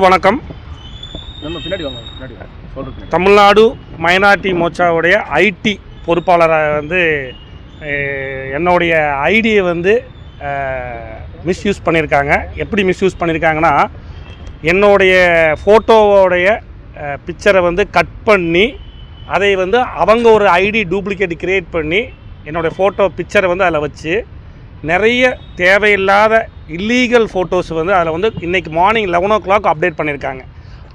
வணக்கம். Tamil Nadu minority மோர்ச்சாவுடைய ID பொறுப்பாளராக என்னுடைய ஐடியை மிஸ்யூஸ் பண்ணியிருக்காங்க. எப்படி மிஸ்யூஸ் பண்ணியிருக்காங்கன்னா, என்னுடைய ஃபோட்டோவோடைய பிக்சரை கட் பண்ணி அதை அவங்க ஒரு ஐடி டூப்ளிகேட் க்ரியேட் பண்ணி என்னுடைய ஃபோட்டோ பிக்சரை அதில் வச்சு நிறைய தேவையில்லாத இல்லீகல் ஃபோட்டோஸ் அதில் இன்றைக்கி மார்னிங் 11 o'clock அப்டேட் பண்ணியிருக்காங்க.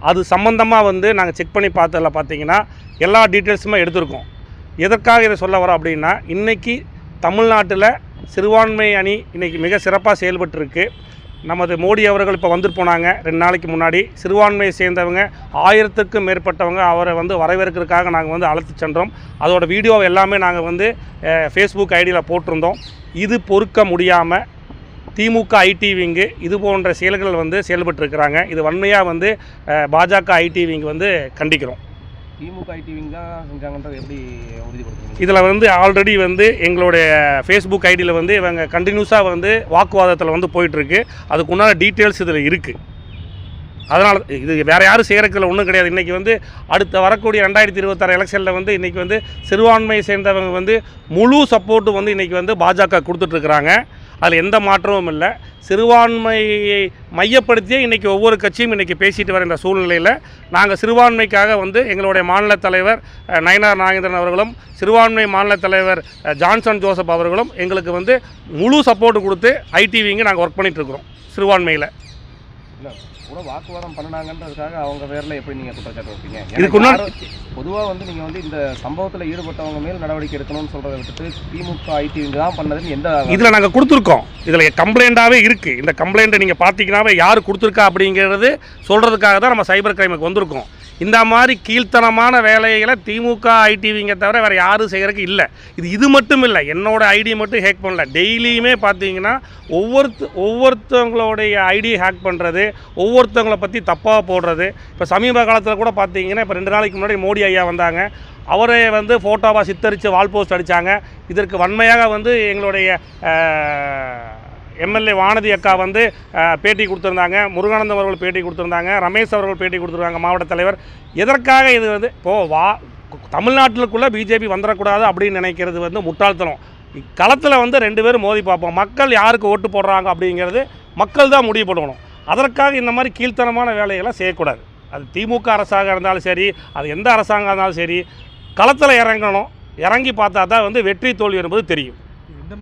அது சம்மந்தமாக நாங்கள் செக் பண்ணி பார்த்ததில் பார்த்தீங்கன்னா எல்லா டீட்டெயில்ஸுமே எடுத்திருக்கோம். எதற்காக இதை சொல்ல வரோம் அப்படின்னா, இன்றைக்கி தமிழ்நாட்டில் சிறுபான்மை அணி இன்றைக்கி மிக சிறப்பாக செயல்பட்டுருக்கு. நமது மோடி அவர்கள் இப்போ வந்துட்டு போனாங்க 2 நாளைக்கு முன்னாடி. சிறுபான்மையை சேர்ந்தவங்க 1000க்கும் மேற்பட்டவங்க அவரை வரவேற்கிறதுக்காக நாங்கள் அழைத்து சென்றோம். அதோட வீடியோ எல்லாமே நாங்கள் ஃபேஸ்புக் ஐடியில் போட்டிருந்தோம். இது பொறுக்க முடியாமல் திமுக ஐடி விங்கு இது போன்ற செயல்கள் செயல்பட்டுருக்கிறாங்க. இது வன்மையாக பாஜக ஐடி விங் கண்டிக்கிறோம். திமுக ஐடி விங் தான் செஞ்சாங்கன்றது எப்படி உறுதிப்படுத்துறீங்க? இதில் ஆல்ரெடி எங்களுடைய ஃபேஸ்புக் ஐடியில் இவங்க கண்டினியூஸாக வாக்குவாதத்தில் போயிட்டுருக்கு. அதுக்கு உண்டான டீட்டெயில்ஸ் இதில் இருக்குது. அதனால் இது வேறு யாரும் செய்கிறதுல ஒன்றும் கிடையாது. இன்றைக்கி அடுத்த வரக்கூடிய 2026 எலெக்ஷனில் இன்றைக்கி சிறுபான்மையை சேர்ந்தவங்க முழு சப்போர்ட்டு இன்றைக்கி பாஜக கொடுத்துட்ருக்குறாங்க. அதில் எந்த மாற்றமும் இல்லை. சிறுபான்மையை மையப்படுத்தியே இன்றைக்கி ஒவ்வொரு கட்சியும் இன்றைக்கி பேசிட்டு வர இந்த சூழ்நிலையில் நாங்கள் சிறுபான்மைக்காக எங்களுடைய மாநில தலைவர் நயினார் நாகேந்திரன் அவர்களும் சிறுபான்மை மாநில தலைவர் ஜான்சன் ஜோசப் அவர்களும் எங்களுக்கு முழு சப்போர்ட்டு கொடுத்து ஐடிவிங்க நாங்கள் ஒர்க் பண்ணிகிட்ருக்குறோம். சிறுபான்மையில் இல்லை கூட வாக்குவாதம் பண்ணினாங்கன்றதுக்காக அவங்க பேரில் எப்படி நீங்கள் குற்றச்சாட்டு வைப்பீங்க? இதுக்கு பொதுவாக நீங்கள் இந்த சம்பவத்தில் ஈடுபட்டவங்க மேல் நடவடிக்கை எடுக்கணும்னு சொல்கிறத விட்டுட்டு திமுக ஐடி விங் தான் பண்ணதுன்னு எந்த இதில் நாங்கள் கொடுத்துருக்கோம். இதில் கம்ப்ளைண்ட்டாகவே இருக்குது. இந்த கம்ப்ளைண்ட்டை நீங்கள் பார்த்தீங்கன்னாவே யார் கொடுத்துருக்கா அப்படிங்கிறது சொல்கிறதுக்காக தான் நம்ம சைபர் கிரைமுக்கு வந்திருக்கோம். இந்த மாதிரி கீழ்த்தனமான வேலைகளை திமுக ஐடி விங்கை தவிர வேறு யாரும் செய்கிறதுக்கு இல்லை. இது மட்டும் இல்லை, என்னோடய ஐடி மட்டும் ஹேக் பண்ணல. டெய்லியுமே பார்த்தீங்கன்னா ஒவ்வொருத்தவங்களுடைய ஐடி ஹேக் பண்ணுறது, ஒவ்வொருத்தவங்களை பற்றி தப்பாக போடுறது. இப்போ சமீப காலத்தில் கூட பார்த்தீங்கன்னா, இப்போ 2 நாளைக்கு முன்னாடி மோடி ஐயா வந்தாங்க. அவரை ஃபோட்டோவாக சித்தரித்து வால் போஸ்ட் அடித்தாங்க. இதற்கு வன்மையாக எங்களுடைய எம்எல்ஏ வானதி அக்கா பேட்டி கொடுத்துருந்தாங்க. முருகானந்தம் அவர்கள் பேட்டி கொடுத்துருந்தாங்க. ரமேஷ் அவர்கள் பேட்டி கொடுத்துருக்காங்க, மாவட்ட தலைவர். எதற்காக இது இப்போது தமிழ்நாட்டிலுக்குள்ளே பிஜேபி வந்துடக்கூடாது அப்படின்னு நினைக்கிறது முட்டாள்தனம். களத்தில் 2 பேரும் மோதி பார்ப்போம். மக்கள் யாருக்கு ஓட்டு போடுறாங்க அப்படிங்கிறது மக்கள் தான் முடிவு பண்ணணும். அதற்காக இந்த மாதிரி கீழ்த்தனமான வேலையெல்லாம் செய்யக்கூடாது. அது திமுக அரசாங்கம் இருந்தாலும் சரி, அது எந்த அரசாங்கம் இருந்தாலும் சரி, களத்தில் இறங்கணும். இறங்கி பார்த்தா தான் வெற்றி தோல்வி என்பது தெரியும்.